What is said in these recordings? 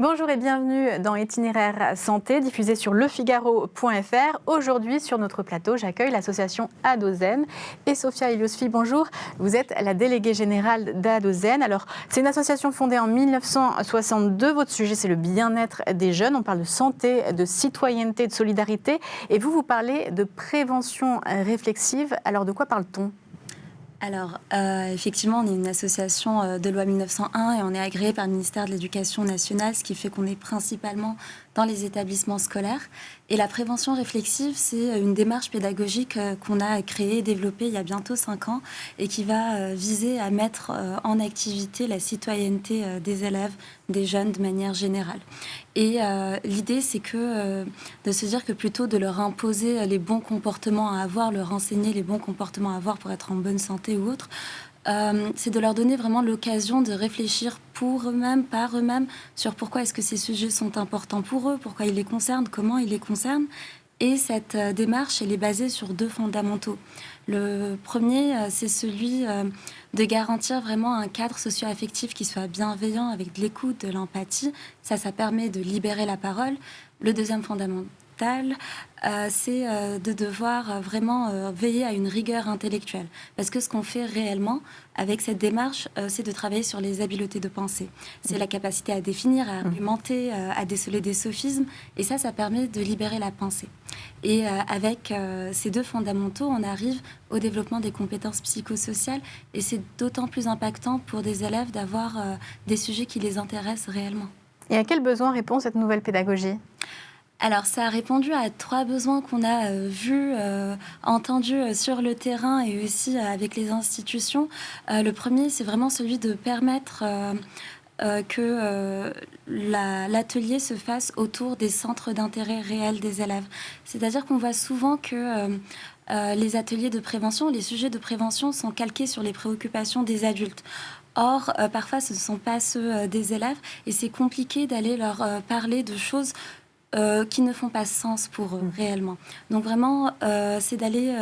Bonjour et bienvenue dans Itinéraire Santé, diffusé sur lefigaro.fr. Aujourd'hui, sur notre plateau, j'accueille l'association Adozen et Sophia Iliosfi. Bonjour, vous êtes la déléguée générale d'Adozen. Alors, c'est une association fondée en 1962. Votre sujet, c'est le bien-être des jeunes. On parle de santé, de citoyenneté, de solidarité. Et vous parlez de prévention réflexive. Alors, de quoi parle-t-on ? Alors, effectivement, on est une association de loi 1901 et on est agréé par le ministère de l'Éducation nationale, ce qui fait qu'on est principalement dans les établissements scolaires. Et la prévention réflexive, c'est une démarche pédagogique qu'on a créée et développée il y a bientôt 5 ans et qui va viser à mettre en activité la citoyenneté des élèves, des jeunes de manière générale. Et l'idée, c'est que de se dire que plutôt de leur imposer les bons comportements à avoir, leur enseigner les bons comportements à avoir pour être en bonne santé ou autre, c'est de leur donner vraiment l'occasion de réfléchir pour eux-mêmes, par eux-mêmes, sur pourquoi est-ce que ces sujets sont importants pour eux, pourquoi ils les concernent, comment ils les concernent. Et cette démarche, elle est basée sur 2 fondamentaux. Le premier, c'est celui de garantir vraiment un cadre socio-affectif qui soit bienveillant, avec de l'écoute, de l'empathie. Ça permet de libérer la parole. Le deuxième fondamental, c'est de devoir vraiment veiller à une rigueur intellectuelle. Parce que ce qu'on fait réellement avec cette démarche, c'est de travailler sur les habiletés de pensée. C'est la capacité à définir, à argumenter, à déceler des sophismes. Et ça permet de libérer la pensée. Et avec ces 2 fondamentaux, on arrive au développement des compétences psychosociales. Et c'est d'autant plus impactant pour des élèves d'avoir des sujets qui les intéressent réellement. Et à quel besoin répond cette nouvelle pédagogie ? Alors, ça a répondu à 3 besoins qu'on a vus, entendus sur le terrain et aussi avec les institutions. Le premier, c'est vraiment celui de permettre que l'atelier se fasse autour des centres d'intérêt réels des élèves. C'est-à-dire qu'on voit souvent que les ateliers de prévention, les sujets de prévention sont calqués sur les préoccupations des adultes. Or, parfois, ce ne sont pas ceux des élèves et c'est compliqué d'aller leur parler de choses qui ne font pas sens pour eux réellement. Donc vraiment, c'est d'aller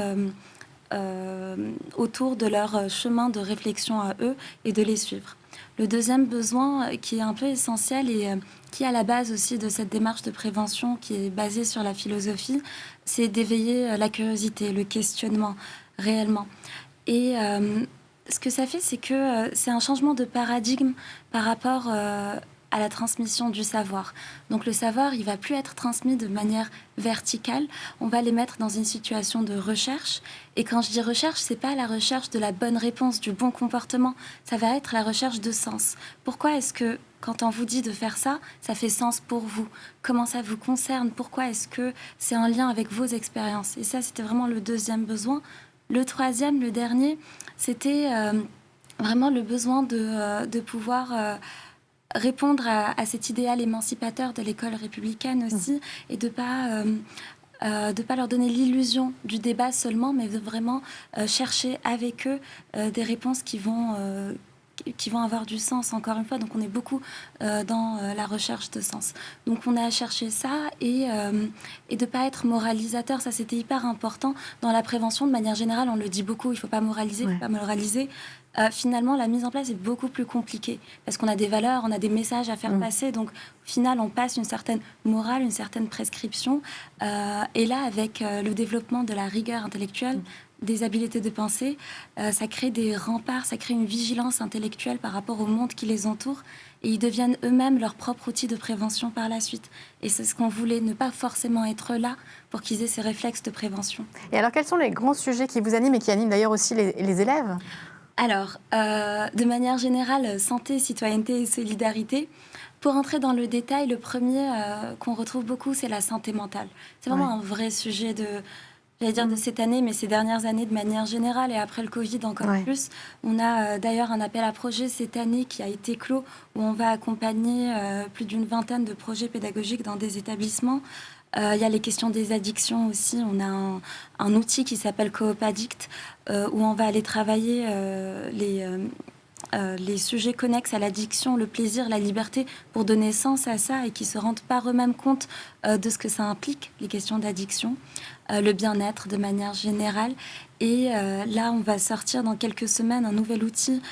autour de leur chemin de réflexion à eux et de les suivre. Le deuxième besoin qui est un peu essentiel et qui est à la base aussi de cette démarche de prévention qui est basée sur la philosophie, c'est d'éveiller la curiosité, le questionnement réellement. Et ce que ça fait, c'est que c'est un changement de paradigme par rapport à la transmission du savoir. Donc le savoir, il va plus être transmis de manière verticale. On va les mettre dans une situation de recherche. Et quand je dis recherche, c'est pas la recherche de la bonne réponse, du bon comportement. Ça va être la recherche de sens. Pourquoi est-ce que quand on vous dit de faire ça, ça fait sens pour vous? Comment ça vous concerne? Pourquoi est-ce que c'est en lien avec vos expériences? Et ça, c'était vraiment le deuxième besoin. Le troisième, le dernier, c'était vraiment le besoin de pouvoir répondre à cet idéal émancipateur de l'école républicaine aussi, et de pas leur donner l'illusion du débat seulement, mais de vraiment chercher avec eux des réponses qui vont avoir du sens, encore une fois. Donc on est beaucoup dans la recherche de sens. Donc on a cherché ça et de ne pas être moralisateur. Ça, c'était hyper important dans la prévention. De manière générale, on le dit beaucoup, il ne faut pas moraliser, il ne faut pas moraliser. Finalement, la mise en place est beaucoup plus compliquée parce qu'on a des valeurs, on a des messages à faire passer. Donc, au final, on passe une certaine morale, une certaine prescription. Et là, avec le développement de la rigueur intellectuelle, des habiletés de pensée, ça crée des remparts, ça crée une vigilance intellectuelle par rapport au monde qui les entoure. Et ils deviennent eux-mêmes leur propre outil de prévention par la suite. Et c'est ce qu'on voulait, ne pas forcément être là pour qu'ils aient ces réflexes de prévention. Et alors, quels sont les grands sujets qui vous animent et qui animent d'ailleurs aussi les élèves ? Alors, de manière générale, santé, citoyenneté et solidarité. Pour entrer dans le détail, le premier qu'on retrouve beaucoup, c'est la santé mentale. C'est vraiment un vrai sujet de cette année, mais ces dernières années de manière générale, et après le Covid encore plus. On a d'ailleurs un appel à projet cette année qui a été clos, où on va accompagner plus d'une vingtaine de projets pédagogiques dans des établissements. Il y a les questions des addictions aussi. On a un outil qui s'appelle Coop Addict, où on va aller travailler les sujets connexes à l'addiction, le plaisir, la liberté, pour donner sens à ça et qui se rendent par eux-mêmes compte de ce que ça implique, les questions d'addiction, le bien-être de manière générale. Et là, on va sortir dans quelques semaines un nouvel outil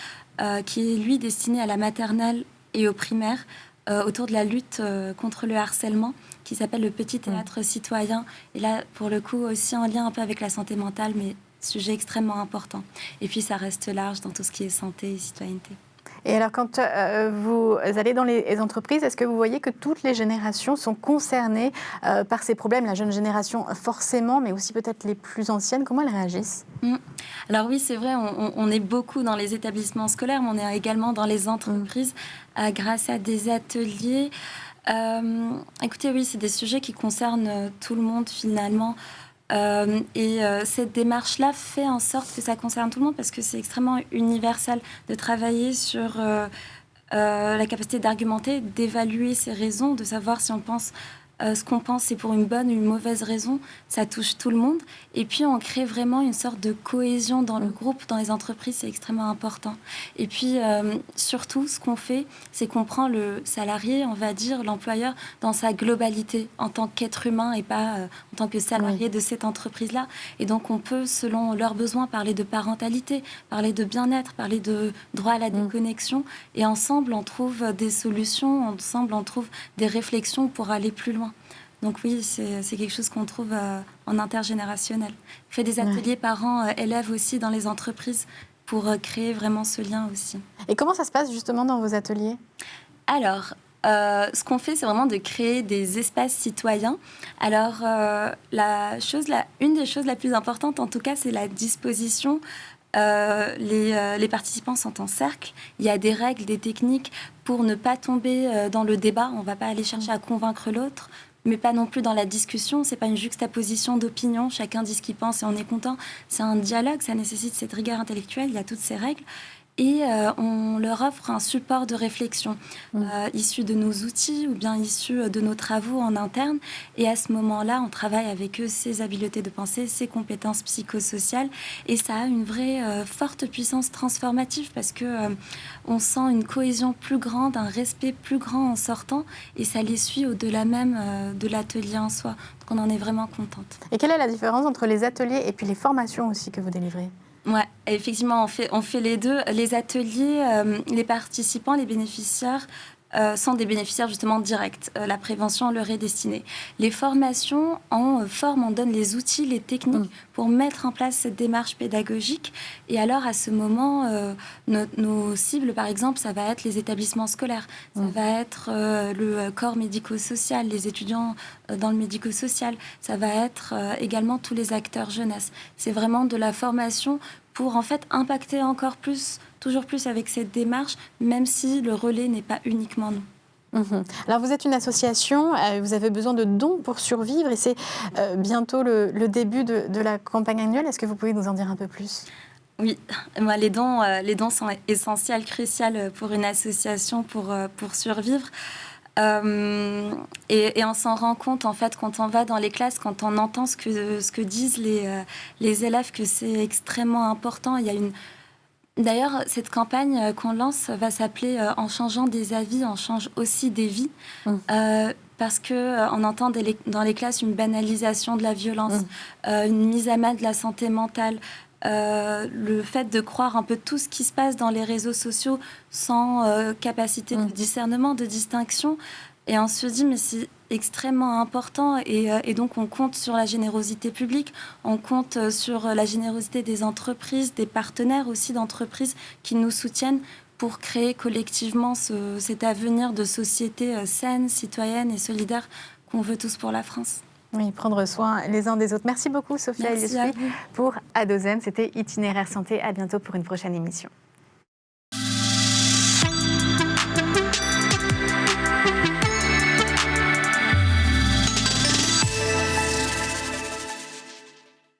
qui est, lui, destiné à la maternelle et au primaire, autour de la lutte contre le harcèlement, qui s'appelle le Petit Théâtre Citoyen. Et là, pour le coup, aussi en lien un peu avec la santé mentale, mais sujet extrêmement important. Et puis, ça reste large dans tout ce qui est santé et citoyenneté. Et alors, quand vous allez dans les entreprises, est-ce que vous voyez que toutes les générations sont concernées par ces problèmes? La jeune génération, forcément, mais aussi peut-être les plus anciennes. Comment elles réagissent? Alors oui, c'est vrai, on est beaucoup dans les établissements scolaires, mais on est également dans les entreprises grâce à des ateliers. Écoutez, oui, c'est des sujets qui concernent tout le monde finalement. Cette démarche-là fait en sorte que ça concerne tout le monde parce que c'est extrêmement universel de travailler sur la capacité d'argumenter, d'évaluer ses raisons, de savoir si on pense ce qu'on pense c'est pour une bonne ou une mauvaise raison, ça touche tout le monde. Et puis on crée vraiment une sorte de cohésion dans le groupe, dans les entreprises, c'est extrêmement important. Et puis surtout, ce qu'on fait, c'est qu'on prend le salarié, on va dire, l'employeur, dans sa globalité, en tant qu'être humain et pas en tant que salarié de cette entreprise-là. Et donc on peut, selon leurs besoins, parler de parentalité, parler de bien-être, parler de droit à la déconnexion. Et ensemble, on trouve des solutions, ensemble, on trouve des réflexions pour aller plus loin. Donc oui, c'est quelque chose qu'on trouve en intergénérationnel. On fait des ateliers parents-élèves aussi dans les entreprises pour créer vraiment ce lien aussi. Et comment ça se passe justement dans vos ateliers? Alors, ce qu'on fait, c'est vraiment de créer des espaces citoyens. Alors, une des choses la plus importantes, en tout cas, c'est la disposition. Les participants sont en cercle. Il y a des règles, des techniques pour ne pas tomber dans le débat. On ne va pas aller chercher à convaincre l'autre, mais pas non plus dans la discussion. C'est pas une juxtaposition d'opinions. Chacun dit ce qu'il pense et on est content. C'est un dialogue, ça nécessite cette rigueur intellectuelle. Il y a toutes ces règles. Et on leur offre un support de réflexion issu de nos outils ou bien issu de nos travaux en interne. Et à ce moment-là, on travaille avec eux ces habiletés de pensée, ces compétences psychosociales. Et ça a une vraie forte puissance transformative parce que on sent une cohésion plus grande, un respect plus grand en sortant. Et ça les suit au-delà même de l'atelier en soi. Donc on en est vraiment contente. Et quelle est la différence entre les ateliers et puis les formations aussi que vous délivrez? Ouais, effectivement, on fait les deux. Les ateliers, les participants, les bénéficiaires sont des bénéficiaires justement directs. La prévention leur est destinée. Les formations, on donne les outils, les techniques pour mettre en place cette démarche pédagogique. Et alors, à ce moment, nos cibles, par exemple, ça va être les établissements scolaires, ça va être le corps médico-social, les étudiants dans le médico-social, ça va être également tous les acteurs jeunesse. C'est vraiment de la formation pour en fait impacter encore plus, toujours plus avec cette démarche, même si le relais n'est pas uniquement nous. Alors vous êtes une association, vous avez besoin de dons pour survivre et c'est bientôt le début de la campagne annuelle. Est-ce que vous pouvez nous en dire un peu plus? Oui, moi, les dons sont essentiels, cruciaux pour une association pour survivre. Et on s'en rend compte en fait quand on va dans les classes, quand on entend ce que disent les élèves, que c'est extrêmement important. D'ailleurs, cette campagne qu'on lance va s'appeler « En changeant des avis, on change aussi des vies ». Parce qu'on entend dans les classes une banalisation de la violence, une mise à mal de la santé mentale, le fait de croire un peu tout ce qui se passe dans les réseaux sociaux sans capacité de discernement, de distinction. Et on se dit, mais c'est extrêmement important. Et donc, on compte sur la générosité publique, on compte sur la générosité des entreprises, des partenaires aussi d'entreprises qui nous soutiennent pour créer collectivement cet avenir de société saine, citoyenne et solidaire qu'on veut tous pour la France. Oui, prendre soin les uns des autres. Merci beaucoup, Sophia Eliosfi, pour Adozen. C'était Itinéraire Santé. À bientôt pour une prochaine émission.